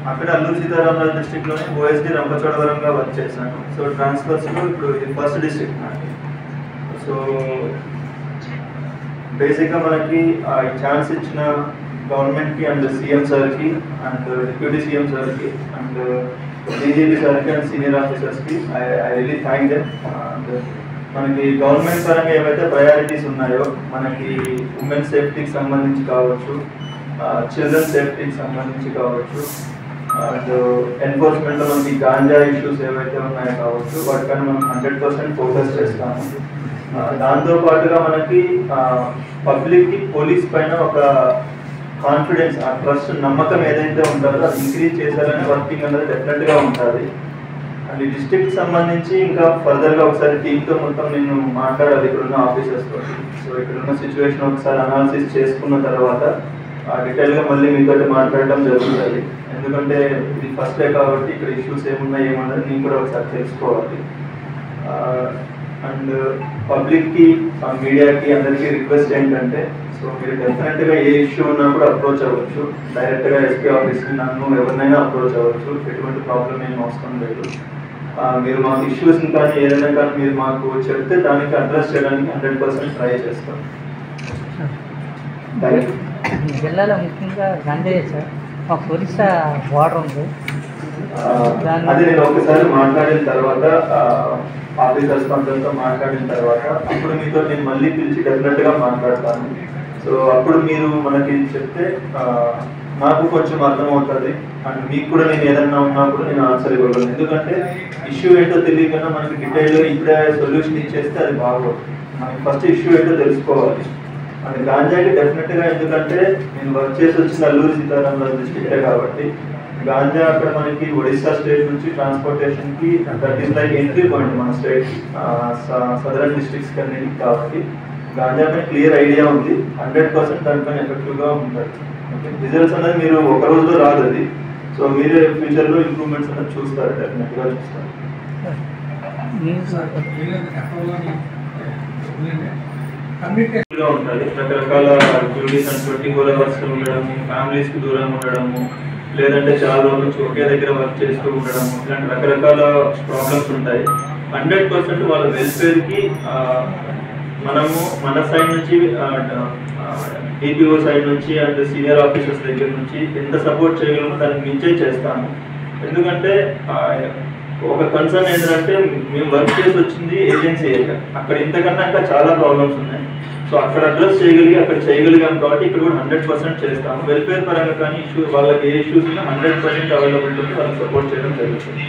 అక్కడ Alluri Sitaramaraju డిస్ట్రిక్ట్లోనే OSD రంపచోడవరంగా work చేశాను. So ట్రాన్స్ఫర్స్లో ఇప్పుడు ఇది ఫస్ట్ డిస్ట్రిక్ట్ నాకు. సో బేసిక్గా మనకి ఛాన్స్ ఇచ్చిన గవర్నమెంట్కి అండ్ సీఎం సార్కి అండ్ డిప్యూటీ సీఎం సార్కి అండ్ డీజీపీ సార్కి అండ్ సీనియర్ ఆఫీసర్స్కి I really thank them. And మనకి గవర్నమెంట్ పరంగా ఏవైతే ప్రయారిటీస్ ఉన్నాయో మనకి ఉమెన్ సేఫ్టీకి సంబంధించి కావచ్చు, చిల్డ్రన్ సేఫ్టీకి సంబంధించి కావచ్చు, అండ్ ఎన్ఫోర్స్మెంట్లో మనకి గాంజా ఇష్యూస్ ఏవైతే ఉన్నాయో కావచ్చు వాటిపైన మనం 100% ఫోకస్ చేస్తాము. దాంతోపాటుగా మనకి పబ్లిక్కి పోలీస్ పైన ఒక కాన్ఫిడెన్స్, ఆ ట్రస్ట్, నమ్మకం ఏదైతే ఉంటుందో అది ఇంక్రీజ్ చేశారని వర్కింగ్ అనేది డెఫినెట్గా ఉంటుంది. అండ్ ఈ డిస్ట్రిక్ట్ సంబంధించి ఇంకా ఫర్దర్గా ఒకసారి టీంతో మొత్తం నేను మాట్లాడాలి ఇక్కడున్న ఆఫీసర్స్తో. సో ఇక్కడున్న సిచ్యువేషన్ ఒకసారి అనాలిసిస్ చేసుకున్న తర్వాత డీటెయిల్గా మళ్ళీ మీతో మాట్లాడడం జరుగుతుంది. ఎందుకంటే ఇది ఫస్ట్ డే కాబట్టి ఇక్కడ ఇష్యూస్ ఏమున్నాయి ఏమన్నది నేను కూడా ఒకసారి తెలుసుకోవాలి. అండ్ పబ్లిక్కి, మీడియాకి అందరికీ రిక్వెస్ట్ ఏంటంటే, సో మీరు డెఫినెట్గా ఏ ఇష్యూ ఉన్నా కూడా అప్రోచ్ అవ్వచ్చు. డైరెక్ట్గా ఎస్పీ ఆఫీస్కి నన్ను ఎవరినైనా అప్రోచ్ అవ్వచ్చు. ఎటువంటి ప్రాబ్లం ఏం అవసరం లేదు. మీరు మాకు ఇష్యూస్ని కానీ ఏదైనా కానీ మీరు మాకు చెప్తే దానికి అడ్రస్ చేయడానికి 100% ట్రై చేస్తాం. జిల్లాలో ముఖ్యంగా గంజాయి సార్, మా ఒరిస్సా బార్డర్ ఉంది. అది నేను ఒకసారి మాట్లాడిన తర్వాత ఆఫీసర్స్ అందరితో మాట్లాడిన తర్వాత అప్పుడు మీతో నేను మళ్ళీ పిలిచి డెఫినెట్గా మాట్లాడతాను. సో అప్పుడు మీరు మనకి చెప్తే నాకు కొంచెం అర్థమవుతుంది. అండ్ మీకు కూడా నేను ఏదన్నా ఉన్నప్పుడు నేను ఆన్సర్ ఇవ్వగలను. ఎందుకంటే ఇష్యూ ఏంటో తెలియకుండా మనకి డీటెయిల్గా ఇప్పుడే సొల్యూషన్ ఇచ్చేస్తే అది బాగోదు. మనకి ఫస్ట్ ఇష్యూ ఏంటో తెలుసుకోవాలి. అండ్ గాంజాకి డెఫినెట్గా, ఎందుకంటే నేను వర్క్ చేసి వచ్చిన అల్లూరు సీతారామరాజు డిస్ట్రిక్టే కాబట్టి గాంజా అక్కడ మనకి ఒడిస్సా స్టేట్ నుంచి ట్రాన్స్పోర్టేషన్కి that is like entry point మన స్టేట్ సదరన్ డిస్ట్రిక్ట్స్కి అన్నిటికి. కాబట్టి గాంజా పైన క్లియర్ ఐడియా ఉంది. 100% దానిపైన ఎఫెక్టివ్గా ఉంటుంది. ఓకే, రిజల్ట్స్ అనేది మీరు ఒక రోజులో రాదు అది. సో మీరే ఫ్యూచర్లో ఇంప్రూవ్మెంట్స్ అనేది చూస్తారు, డెఫినెట్గా చూస్తారు. ఉంటుంది రకరకాల యాక్టివిటీస్ అండ్ 24 hours ఉండడము, ఫ్యామిలీస్కి దూరంగా ఉండడము, లేదంటే చాలా రోజుల నుంచి ఒకే దగ్గర వర్క్ చేస్తూ ఉండడము, ఇలాంటి రకరకాల ప్రాబ్లమ్స్ ఉంటాయి. 100% వాళ్ళ వెల్ఫేర్కి మనము మన సైడ్ నుంచి, డిపిఓ సైడ్ నుంచి అండ్ సీనియర్ ఆఫీసర్స్ దగ్గర నుంచి ఎంత సపోర్ట్ చేయగలమో దానికి మించే చేస్తాము. ఎందుకంటే ఒక కన్సర్న్ ఏంటంటే మేము వర్క్ చేసి వచ్చింది ఏజెన్సీ ఏరియా, అక్కడ ఇంతకన్నా ఇంకా చాలా ప్రాబ్లమ్స్ ఉన్నాయి. సో అక్కడ అడ్రస్ అక్కడ చేయగలిగాం కాబట్టి ఇక్కడ కూడా 100% చేస్తాము. వెల్ఫేర్ పరంగా కానీ వాళ్ళకి ఏ ఇష్యూస్ ఉన్నా 100% అవైలబిలిటీ వాళ్ళకి సపోర్ట్ చేయడం జరుగుతుంది.